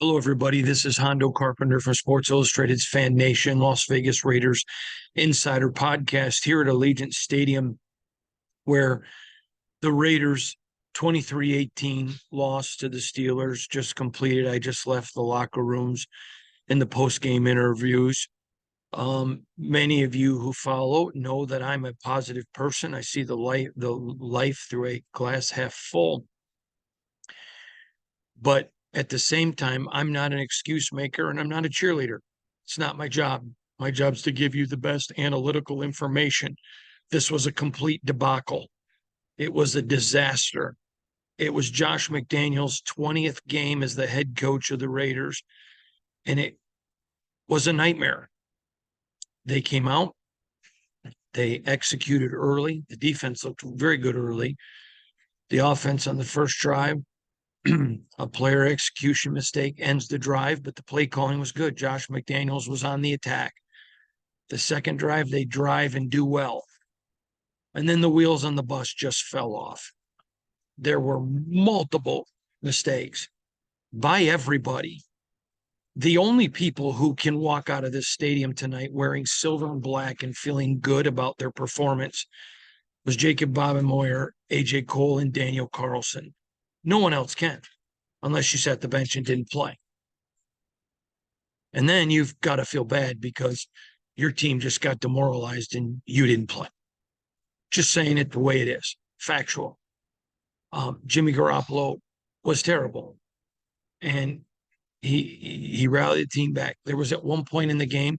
Hello, everybody. This is Hondo Carpenter from Sports Illustrated's Fan Nation, Las Vegas Raiders Insider Podcast here at Allegiant Stadium, where the Raiders 23-18 loss to the Steelers just completed. I just left the locker rooms in the post-game interviews. Many of you who follow know that I'm a positive person. I see the life through a glass half full. But at the same time, I'm not an excuse maker and I'm not a cheerleader. It's not my job. My job's to give you the best analytical information. This was a complete debacle. It was a disaster. It was Josh McDaniels' 20th game as the head coach of the Raiders, and it was a nightmare. They came out, they executed early. The defense looked very good early. The offense on the first drive, a player execution mistake ends the drive, but the play calling was good. Josh McDaniels was on the attack. The second drive, they drive and do well. And then the wheels on the bus just fell off. There were multiple mistakes by everybody. The only people who can walk out of this stadium tonight wearing silver and black and feeling good about their performance was Jacob Bobenmoyer, AJ Cole, and Daniel Carlson. No one else can, unless you sat the bench and didn't play. And then you've got to feel bad because your team just got demoralized and you didn't play. Just saying it the way it is, factual. Jimmy Garoppolo was terrible, and he rallied the team back. There was at one point in the game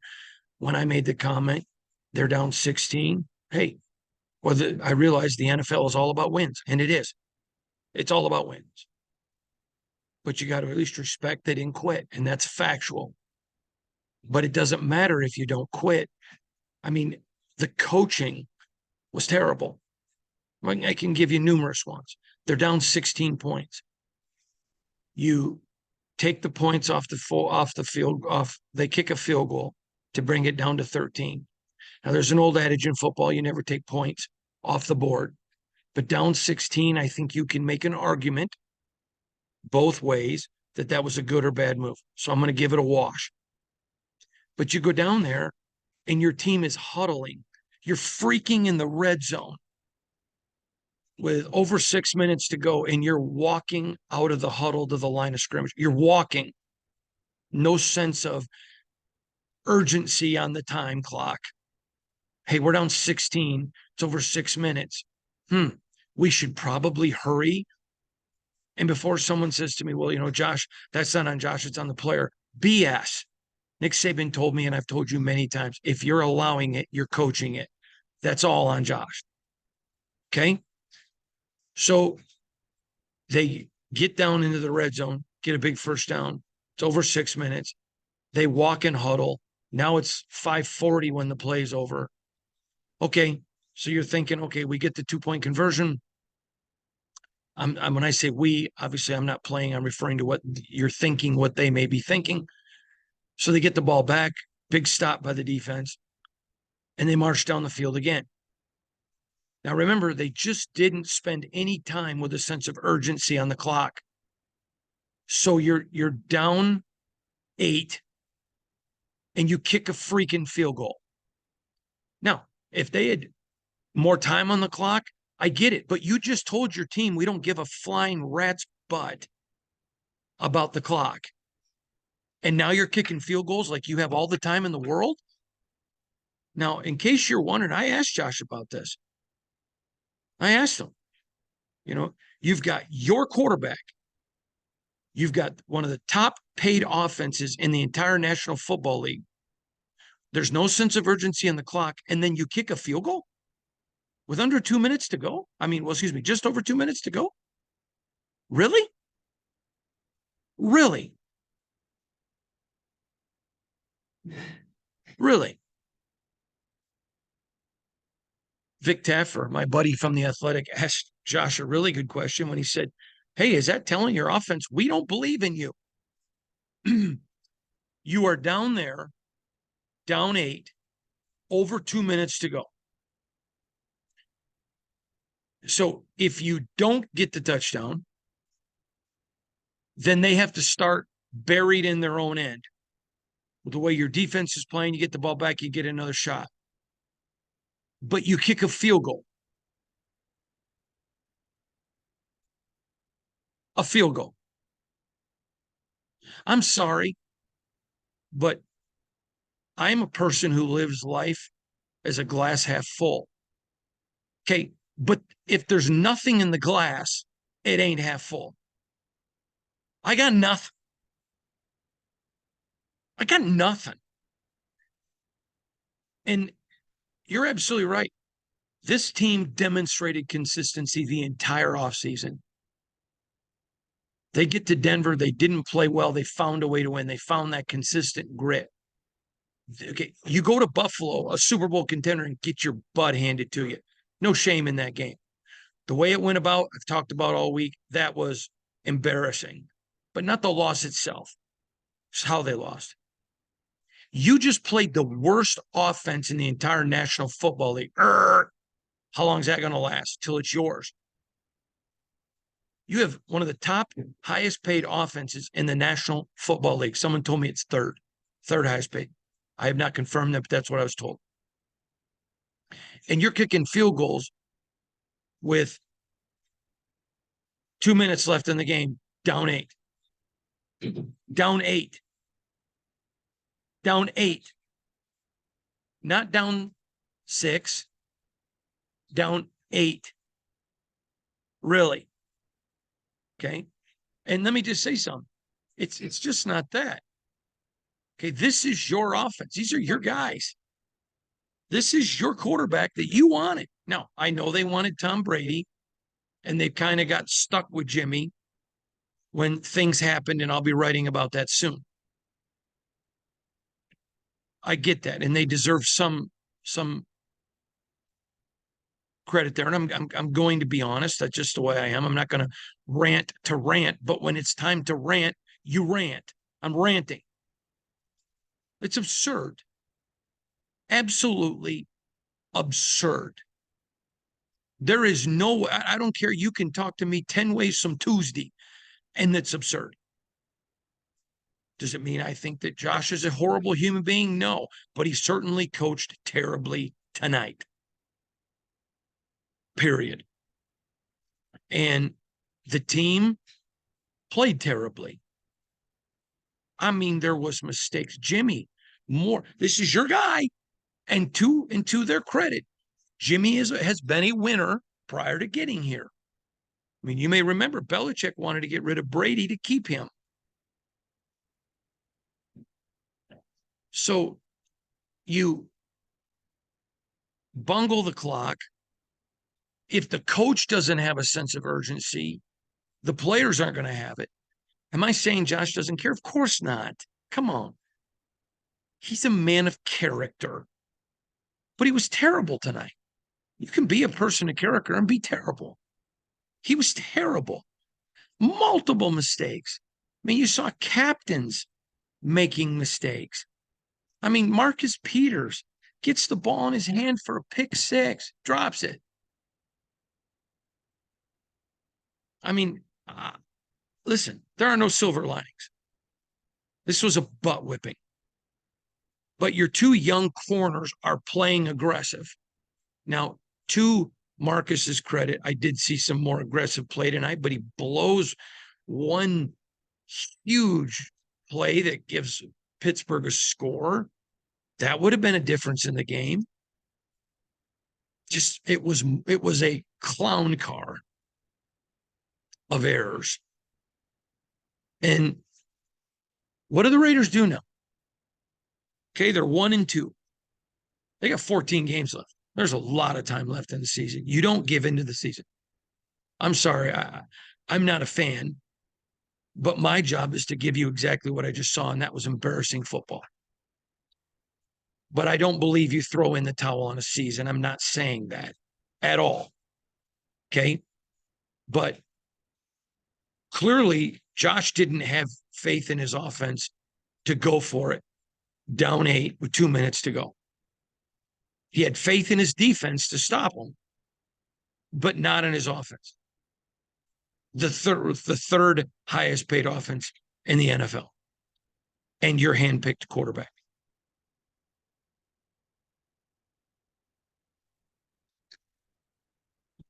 when I made the comment, they're down 16. Hey, I realized the NFL is all about wins, and it is. It's all about wins. But you got to at least respect they didn't quit, and that's factual. But it doesn't matter if you don't quit. I mean, the coaching was terrible. I can give you numerous ones. They're down 16 points. You take the points off the field. They kick a field goal to bring it down to 13. Now, there's an old adage in football: you never take points off the board. But down 16, I think you can make an argument both ways that was a good or bad move. So I'm going to give it a wash. But you go down there and your team is huddling. You're freaking in the red zone with over 6 minutes to go, and you're walking out of the huddle to the line of scrimmage. You're walking. No sense of urgency on the time clock. Hey, we're down 16. It's over 6 minutes. We should probably hurry. And before someone says to me, well, Josh, that's not on Josh, it's on the player. BS. Nick Saban told me, and I've told you many times, if you're allowing it, you're coaching it. That's all on Josh. Okay? So they get down into the red zone, get a big first down. It's over 6 minutes. They walk and huddle. Now it's 5:40 when the play's over. Okay, so you're thinking, okay, we get the 2-point conversion. When I say we, obviously I'm not playing. I'm referring to what you're thinking, what they may be thinking. So they get the ball back, big stop by the defense, and they march down the field again. Now, remember, they just didn't spend any time with a sense of urgency on the clock. So you're down 8, and you kick a freaking field goal. Now, if they had more time on the clock, I get it. But you just told your team we don't give a flying rat's butt about the clock. And now you're kicking field goals like you have all the time in the world? Now, in case you're wondering, I asked Josh about this. I asked him, you've got your quarterback. You've got one of the top paid offenses in the entire National Football League. There's no sense of urgency on the clock, and then you kick a field goal with under 2 minutes to go? Just over 2 minutes to go? Really? Really? Really? Vic Taffer, my buddy from The Athletic, asked Josh a really good question when he said, hey, is that telling your offense we don't believe in you? You are down there, down 8, over 2 minutes to go. So if you don't get the touchdown, then they have to start buried in their own end. With the way your defense is playing, you get the ball back, you get another shot. But you kick a field goal. A field goal. I'm sorry, but I'm a person who lives life as a glass half full. Okay, but if there's nothing in the glass, it ain't half full. I got nothing. I got nothing. And you're absolutely right. This team demonstrated consistency the entire offseason. They get to Denver. They didn't play well. They found a way to win. They found that consistent grit. Okay, you go to Buffalo, a Super Bowl contender, and get your butt handed to you. No shame in that game. The way it went about, I've talked about all week, that was embarrassing, but not the loss itself. It's how they lost. You just played the worst offense in the entire National Football League. How long is that going to last? Till it's yours. You have one of the top, highest paid offenses in the National Football League. Someone told me it's third highest paid. I have not confirmed that, but that's what I was told. And you're kicking field goals with 2 minutes left in the game, down 8. Down 8. Down 8. Not down 6. Down 8. Really. Okay. And let me just say something. It's just not that. Okay. This is your offense. These are your guys. This is your quarterback that you wanted. Now, I know they wanted Tom Brady, and they kind of got stuck with Jimmy when things happened, and I'll be writing about that soon. I get that, and they deserve some credit there. And I'm going to be honest. That's just the way I am. I'm not going to rant, but when it's time to rant, you rant. I'm ranting. It's absurd. Absolutely absurd. There is no, I don't care. You can talk to me 10 ways from Tuesday, and that's absurd. Does it mean I think that Josh is a horrible human being? No, but he certainly coached terribly tonight. Period. And the team played terribly. I mean, there was mistakes. Jimmy, this is your guy. And to their credit, Jimmy has been a winner prior to getting here. I mean, you may remember Belichick wanted to get rid of Brady to keep him. So you bungle the clock. If the coach doesn't have a sense of urgency, the players aren't going to have it. Am I saying Josh doesn't care? Of course not. Come on. He's a man of character. But he was terrible tonight. You can be a person of character and be terrible. He was terrible. Multiple mistakes. I mean, you saw captains making mistakes. I mean, Marcus Peters gets the ball in his hand for a pick six, drops it. I mean, listen, there are no silver linings. This was a butt whipping. But your two young corners are playing aggressive. Now, to Marcus's credit, I did see some more aggressive play tonight, but he blows one huge play that gives Pittsburgh a score. That would have been a difference in the game. Just it was a clown car of errors. And what do the Raiders do now? Okay, they're 1-2. They got 14 games left. There's a lot of time left in the season. You don't give into the season. I'm sorry, I'm not a fan, but my job is to give you exactly what I just saw, and that was embarrassing football. But I don't believe you throw in the towel on a season. I'm not saying that at all. Okay? But clearly, Josh didn't have faith in his offense to go for it, down 8 with 2 minutes to go. He had faith in his defense to stop him, but not in his offense. The third highest paid offense in the NFL. and your handpicked quarterback.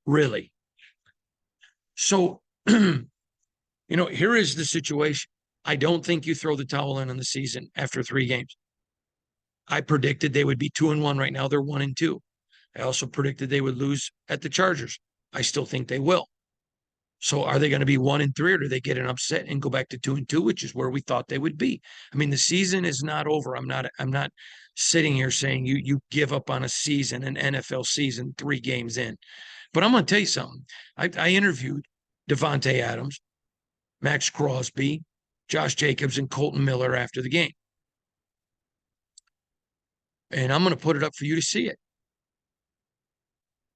Really? So, here is the situation. I don't think you throw the towel in on the season after 3 games. I predicted they would be 2-1 right now. They're 1-2. I also predicted they would lose at the Chargers. I still think they will. So are they going to be 1-3, or do they get an upset and go back to 2-2, which is where we thought they would be? I mean, the season is not over. I'm not sitting here saying you give up on a season, an NFL season, 3 games in. But I'm going to tell you something. I interviewed Devontae Adams, Max Crosby, Josh Jacobs, and Colton Miller after the game. And I'm going to put it up for you to see it.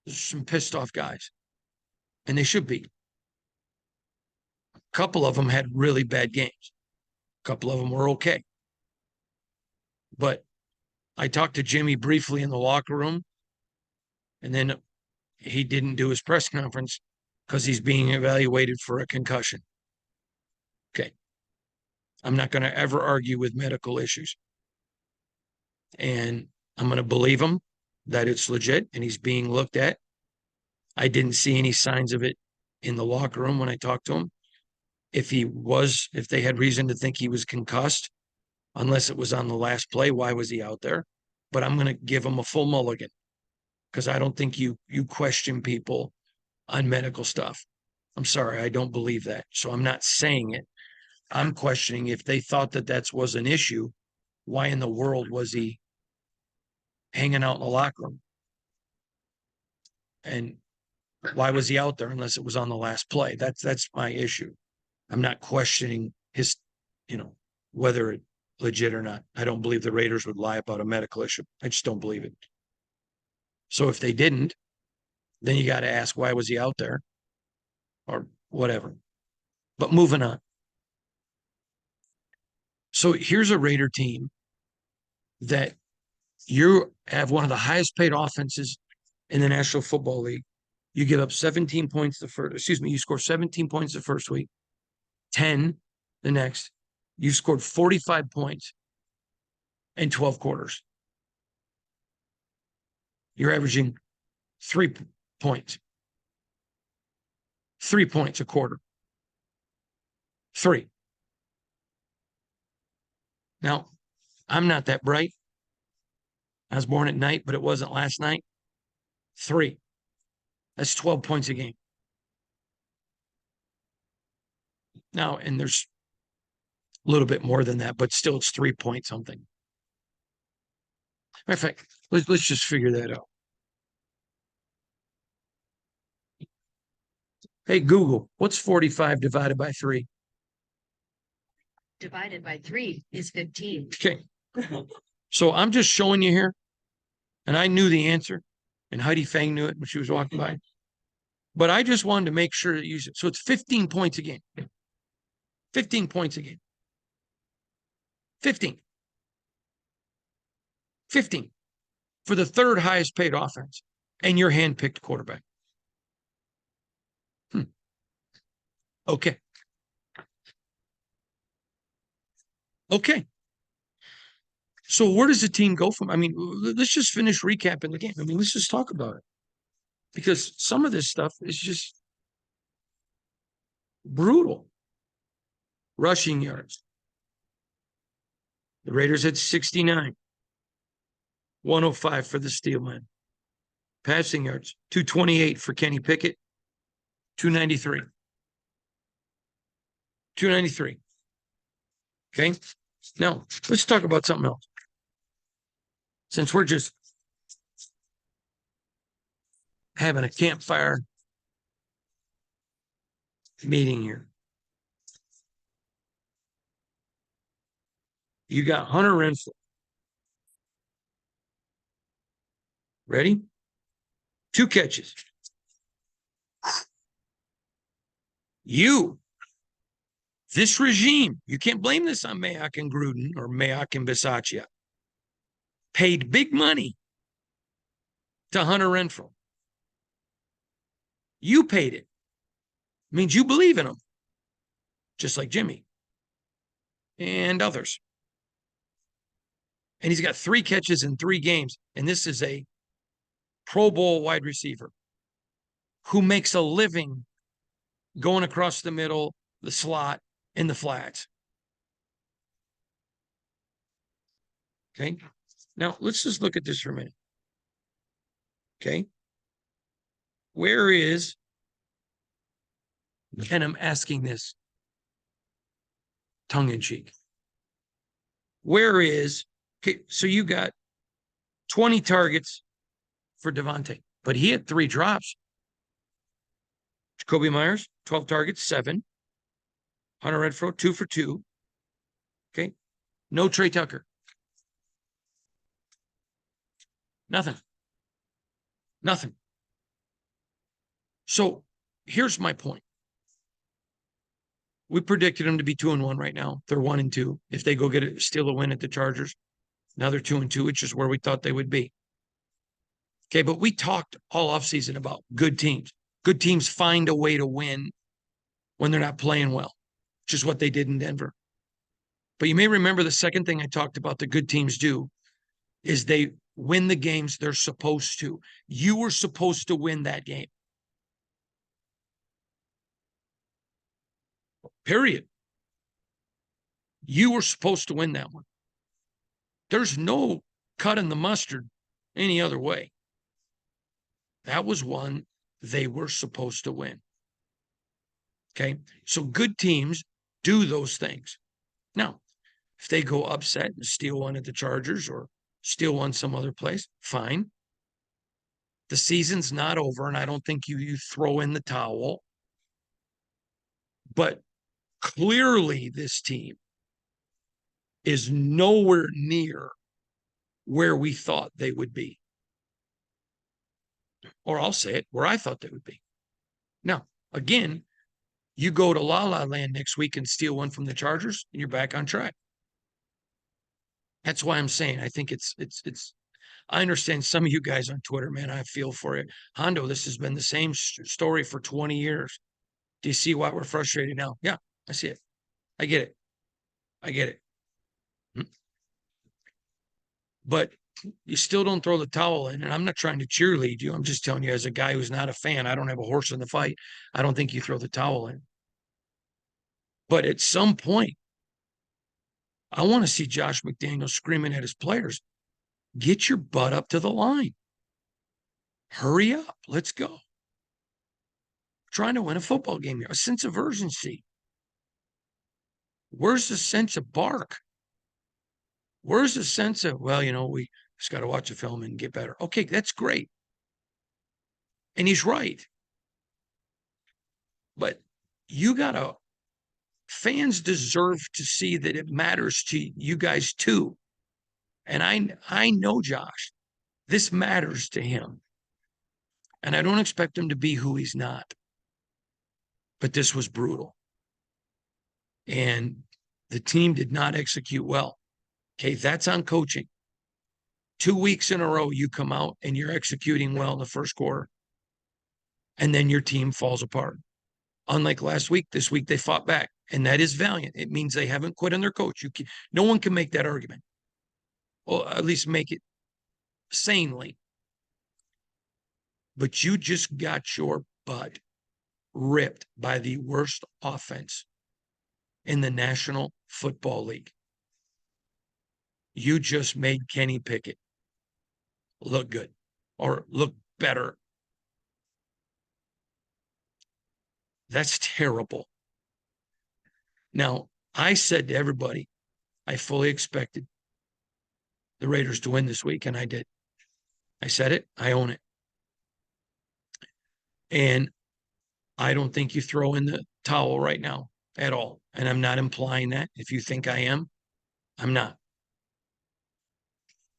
There's some pissed off guys, and they should be. A couple of them had really bad games. A couple of them were okay. But I talked to Jimmy briefly in the locker room, and then he didn't do his press conference because he's being evaluated for a concussion. Okay. I'm not going to ever argue with medical issues. And I'm going to believe him that it's legit and he's being looked at. I didn't see any signs of it in the locker room when I talked to him. If they had reason to think he was concussed, unless it was on the last play, why was he out there? But I'm going to give him a full mulligan because I don't think you question people on medical stuff. I'm sorry, I don't believe that. So I'm not saying it. I'm questioning if they thought that was an issue, why in the world was he hanging out in the locker room? And why was he out there unless it was on the last play? That's my issue. I'm not questioning his, whether it legit or not. I don't believe the Raiders would lie about a medical issue. I just don't believe it. So if they didn't, then you got to ask, why was he out there? Or whatever. But moving on. So here's a Raider team that you have one of the highest paid offenses in the National Football League. You give up 17 points you score 17 points the first week, 10 the next. You've scored 45 points in 12 quarters. You're averaging 3 points. 3 points a quarter. 3. Now, I'm not that bright. I was born at night, but it wasn't last night. 3. That's 12 points a game. Now, and there's a little bit more than that, but still it's 3 point something. Matter of fact, let's just figure that out. Hey, Google, what's 45 divided by 3? Divided by 3 is 15. Okay. So I'm just showing you here, and I knew the answer, and Heidi Fang knew it when she was walking by. But I just wanted to make sure that you, so it's 15 points a game. 15 points a game. 15. 15 for the third highest paid offense and your hand-picked quarterback. Okay. Okay. So where does the team go from? I mean, let's just finish recapping the game. I mean, let's just talk about it. Because some of this stuff is just brutal. Rushing yards. The Raiders had 69. 105 for the Steelmen. Passing yards, 228 for Kenny Pickett. 293. 293. Okay. Now, let's talk about something else. Since we're just having a campfire meeting here. You got Hunter Renfrow. Ready? 2 catches. This regime, you can't blame this on Mayock and Gruden or Mayock and Bisaccia, paid big money to Hunter Renfrow. You paid it. It means you believe in him, just like Jimmy and others. And he's got 3 catches in 3 games. And this is a Pro Bowl wide receiver who makes a living going across the middle, the slot, in the flats. Okay. Now let's just look at this for a minute. Okay. Where is, and I'm asking this tongue in cheek, where is, okay, so you got 20 targets for Devontae, but he had 3 drops. Jacoby Myers, 12 targets, 7. Hunter Renfrow, 2 for 2. Okay. No Trey Tucker. Nothing. Nothing. So here's my point. We predicted them to be 2-1 right now. They're 1-2. If they go steal a win at the Chargers, now they're 2-2, which is where we thought they would be. Okay, but we talked all offseason about good teams. Good teams find a way to win when they're not playing well, which is what they did in Denver. But you may remember the second thing I talked about the good teams do is they win the games they're supposed to. You were supposed to win that game. Period. You were supposed to win that one. There's no cutting the mustard any other way. That was one they were supposed to win. Okay. So good teams do those things. Now, if they go upset and steal one at the Chargers or steal one some other place, fine. The season's not over, and I don't think you throw in the towel. But clearly this team is nowhere near where we thought they would be. Or I'll say it, where I thought they would be. Now, again, you go to La La Land next week and steal one from the Chargers, and you're back on track. That's why I'm saying I think it's I understand some of you guys on Twitter, man, I feel for you. Hondo, this has been the same story for 20 years. Do you see why we're frustrated now? Yeah, I see it. I get it. I get it. But you still don't throw the towel in. And I'm not trying to cheerlead you. I'm just telling you, as a guy who's not a fan, I don't have a horse in the fight. I don't think you throw the towel in. But at some point, I want to see Josh McDaniels screaming at his players, get your butt up to the line. Hurry up. Let's go. We're trying to win a football game here. A sense of urgency. Where's the sense of bark? Where's the sense of, well, we just got to watch a film and get better. Okay, that's great. And he's right. But fans deserve to see that it matters to you guys too. And I know Josh, this matters to him. And I don't expect him to be who he's not. But this was brutal. And the team did not execute well. Okay, that's on coaching. 2 weeks in a row, you come out and you're executing well in the first quarter. And then your team falls apart. Unlike last week, this week they fought back. And that is valiant. It means they haven't quit on their coach. No one can make that argument. Or at least make it sanely. But you just got your butt ripped by the worst offense in the National Football League. You just made Kenny Pickett look good or look better. That's terrible. Now, I said to everybody, I fully expected the Raiders to win this week, and I did. I said it. I own it. And I don't think you throw in the towel right now at all. And I'm not implying that. If you think I am, I'm not.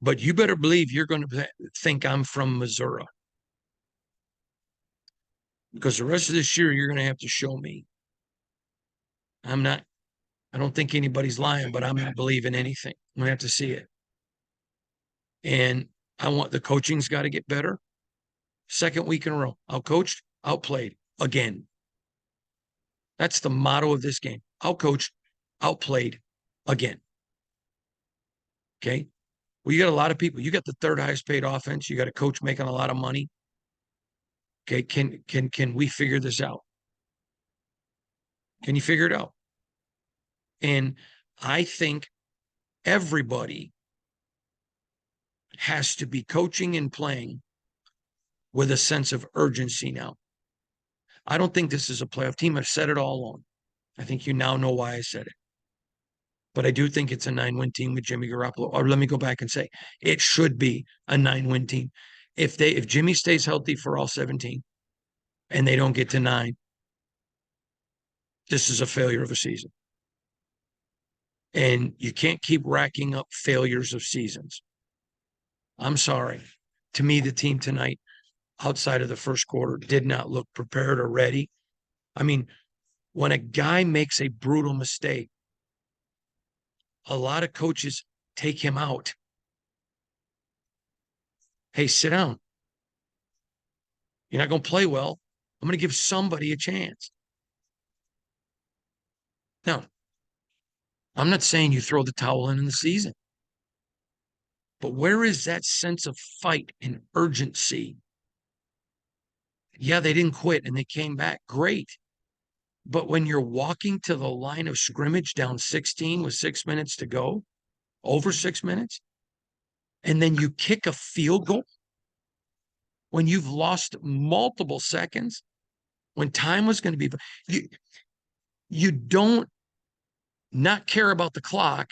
But you better believe you're going to think I'm from Missouri. Because the rest of this year, you're going to have to show me. I don't think anybody's lying, but I'm not believing anything. I'm going to have to see it. And I want the coaching's got to get better. Second week in a row, outcoached, outplayed again. That's the motto of this game. Outcoached, outplayed again. Okay. Well, you got a lot of people. You got the third highest paid offense. You got a coach making a lot of money. Okay, can we figure this out? Can you figure it out? And I think everybody has to be coaching and playing with a sense of urgency now. I don't think this is a playoff team. I've said it all along. I think you now know why I said it. But I do think it's a 9-win team with Jimmy Garoppolo. Or let me go back and say it should be a 9-win team. If Jimmy stays healthy for all 17 and they don't get to 9, this is a failure of a season. And you can't keep racking up failures of seasons. I'm sorry. To me, the team tonight, outside of the first quarter, did not look prepared or ready. I mean, when a guy makes a brutal mistake, a lot of coaches take him out. Hey, sit down. You're not going to play well. I'm going to give somebody a chance. Now, I'm not saying you throw the towel in the season, but where is that sense of fight and urgency? Yeah, they didn't quit and they came back. Great. But when you're walking to the line of scrimmage down 16 with 6 minutes to go, over 6 minutes, and then you kick a field goal when you've lost multiple seconds, when time was going to be, you don't not care about the clock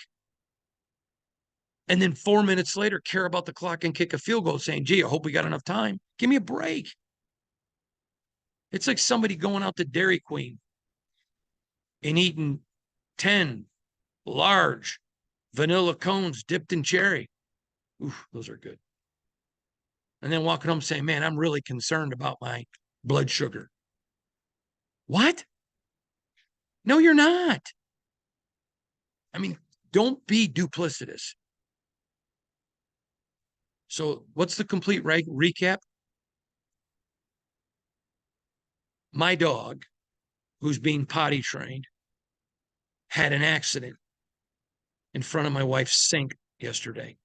and then 4 minutes later care about the clock and kick a field goal saying, gee, I hope we got enough time. Give me a break. It's like somebody going out to Dairy Queen and eating 10 large vanilla cones dipped in cherry. Oof, those are good. And then walking home saying, man, I'm really concerned about my blood sugar. What? No, you're not. I mean, don't be duplicitous. So what's the complete recap? My dog, who's being potty trained, had an accident in front of my wife's sink yesterday.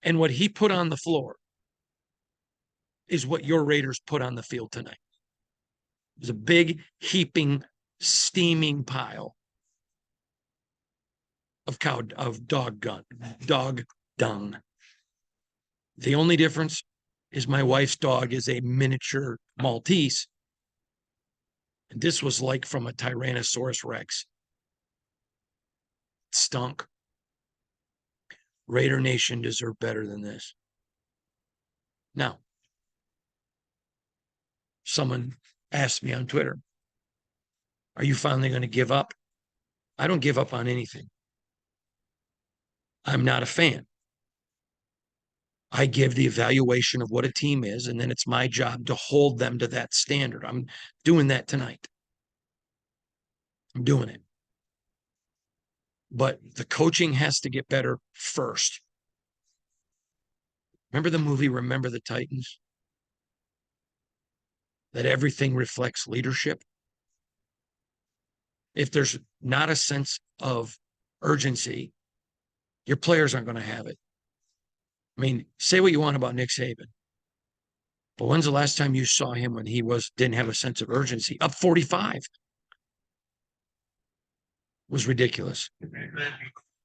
And what he put on the floor is what your Raiders put on the field tonight. It was a big, heaping, steaming pile of dog dung. The only difference is my wife's dog is a miniature Maltese. And this was like from a Tyrannosaurus Rex. It stunk. Raider Nation deserved better than this. Now, someone asked me on Twitter, are you finally going to give up? I don't give up on anything. I'm not a fan. I give the evaluation of what a team is, and then it's my job to hold them to that standard. I'm doing that tonight. I'm doing it. But the coaching has to get better first. Remember the movie Remember the Titans? That everything reflects leadership. If there's not a sense of urgency, your players aren't going to have it. I mean, say what you want about Nick Saban, but when's the last time you saw him when he didn't have a sense of urgency? Up 45 was ridiculous.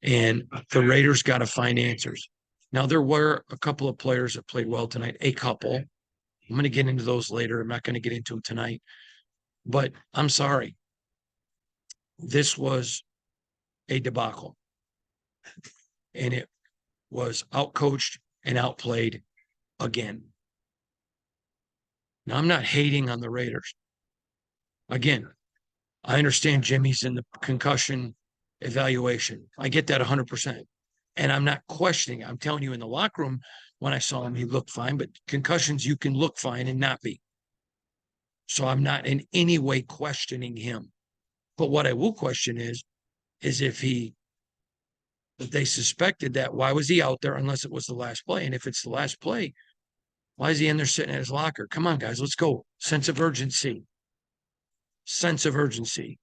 And the Raiders got to find answers. Now, there were a couple of players that played well tonight, a couple. I'm going to get into those later. I'm not going to get into them tonight. But I'm sorry. This was a debacle. And it was outcoached and outplayed again. Now, I'm not hating on the Raiders. Again, I understand Jimmy's in the concussion evaluation. I get that 100%. And I'm not questioning. I'm telling you, in the locker room, when I saw him, he looked fine. But concussions, you can look fine and not be. So I'm not in any way questioning him. But what I will question is if they suspected that, why was he out there unless it was the last play? And if it's the last play, why is he in there sitting at his locker? Come on, guys, let's go. Sense of urgency. Sense of urgency.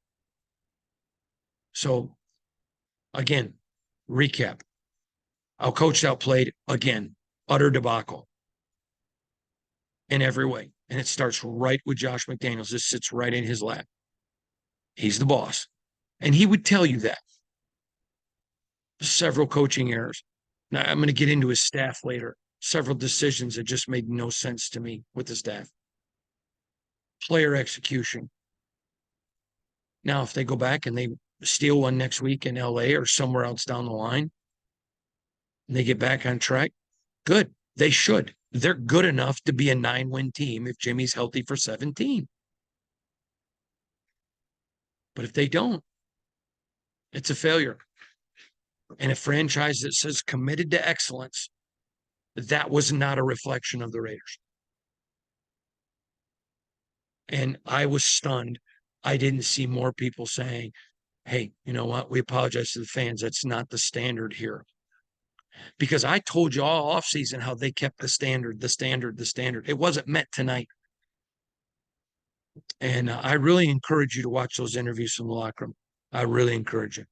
So, again, Recap. Outcoached, outplayed again. Utter debacle in every way. And it starts right with Josh McDaniels. This sits right in his lap. He's the boss. And he would tell you that. Several coaching errors. Now, I'm going to get into his staff later. Several decisions that just made no sense to me with the staff. Player execution. Now, if they go back and they steal one next week in LA or somewhere else down the line, and they get back on track, good. They should. They're good enough to be a 9-win team if Jimmy's healthy for 17. But if they don't, it's a failure. And a franchise that says committed to excellence, that was not a reflection of the Raiders. And I was stunned. I didn't see more people saying, hey, you know what? We apologize to the fans. That's not the standard here. Because I told you all offseason how they kept the standard. It wasn't met tonight. And I really encourage you to watch those interviews from the locker room. I really encourage you.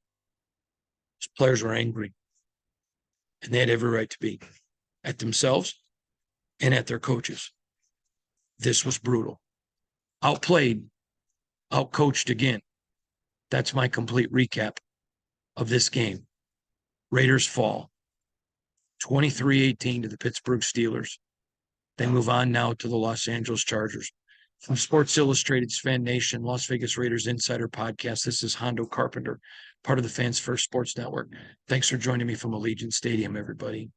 Those players were angry. And they had every right to be at themselves and at their coaches. This was brutal. Outplayed, outcoached again. That's my complete recap of this game. Raiders fall 23-18 to the Pittsburgh Steelers. They move on now to the Los Angeles Chargers. From Sports Illustrated's Fan Nation, Las Vegas Raiders Insider Podcast, this is Hondo Carpenter, part of the Fans First Sports Network. Thanks for joining me from Allegiant Stadium, everybody.